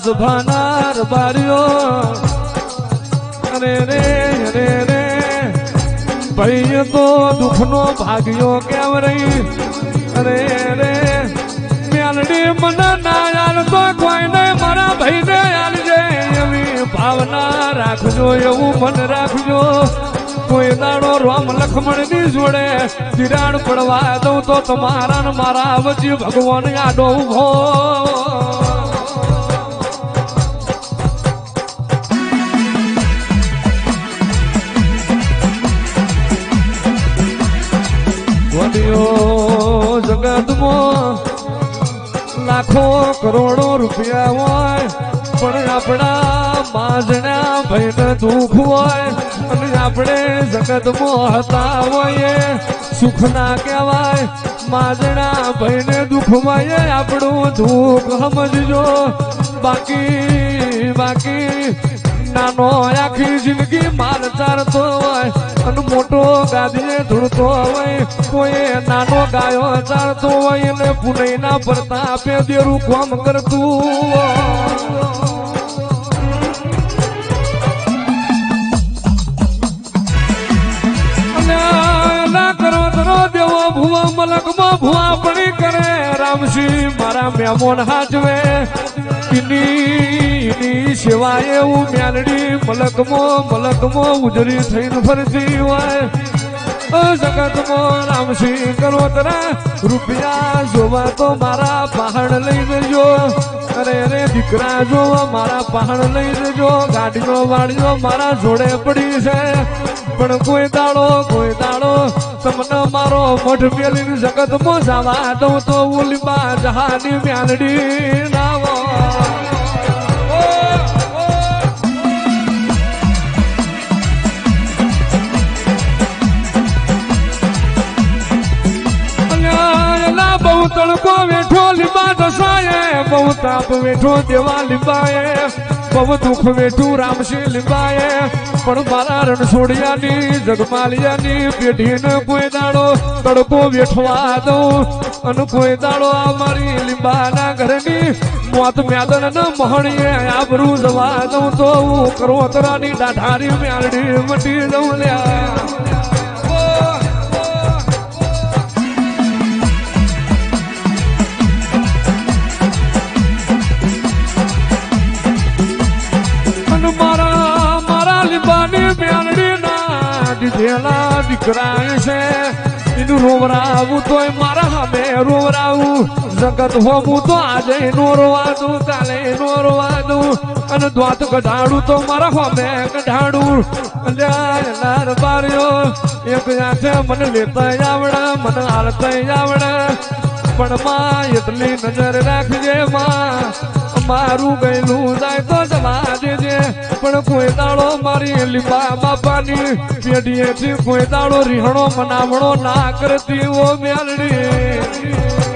સભાના રબારીઓ અરે રે અરે રે ભાઈ તો દુઃખનો ભાગ્યો કેમ રહી અરે રે મેલડી મને ના યાર તો કોઈ નહીં મારા ભાઈને યાર એવી ભાવના રાખજો એવું મન રાખજો કોઈ દાડો રામ લક્ષ્મણ ની જોડે તિરાડ પડવા દઉં તો તમારા ને મારા વચ્ચે ભગવાન આડો ઉભો જગતમાં લાખો કરોડો રૂપિયા હોય પણ આપણા માજણા ભાઈને દુઃખ હોય અને આપણે જગતમાં હતા હોઈએ સુખ ના કહેવાય માજણા ભાઈને દુઃખ હોય આપણું દુઃખ સમજજો બાકી નાનો આખી જિંદગી માલ ચારતો હોય અને મોટો ગાદીએ ધૂળતો હોય કોઈ નાનો ગાયો ચારતો હોય અને પુનઈના પ્રતાપે દેરું કામ કરતું મલકમાં ભુવા પડી કરે રામસિંહ મારા મહેમાન હાજવે એની સેવાએ હું મેલડી મલકમાં ઉજરી થઈને ફરતી હોય જગતમાં રામસિંહ કરો તરા રૂપિયા જોવા તો મારા પહાડ લઈ જજો અરે રે દીકરા જોવા મારા પહાડ લઈ જજો ગાડીઓ વાડીઓ મારા જોડે પડી છે પણ કોઈ દાડો તમને મારો મઠ મેલીને જગતમાં જવા દઉં તો ઉલીબા જહાની મેલડી નાવો બહુ તડકો વેઠો લીંબા દસાએ બહુ તાપ વેઠો દેવા લીંબાએ બહુ દુઃખ વેઠું રામસિંહ લીંબાએ પણ મારા રણછોડિયાની જગમાલિયાની પેઢીને કોઈ દાડો તડકો વેઠવા દઉં અને કોઈ દાડો આ મારી લીંબાના ઘરની મોત મેદન ન મહણીએ આબરૂ જવા દઉં તો હું કરોતરાની દાઢારી મેલડી મટી દઉં લ્યા દીધેલા દીકરા છે એનું રોવરાવું તોય મારા સામે રોવરાવું જગત હોવું તો આજે નો રોવા દઉં કાલે નો રોવા દઉં અને દ્વાત કઢાડું તો મારા સામે કઢાડું બાર્યો એક હાથે મને લેતા આવડે મને હાલતા આવડે પણ માં એટલી નજર રાખજે માં મારું ગયેલું જાય તો જવા દેજે પણ કોઈ દાડો મારી લીંબા બાપાની પેઢીએથી કોઈ દાડો રીહણો મનામણો ના કરતી ઓ મેલડી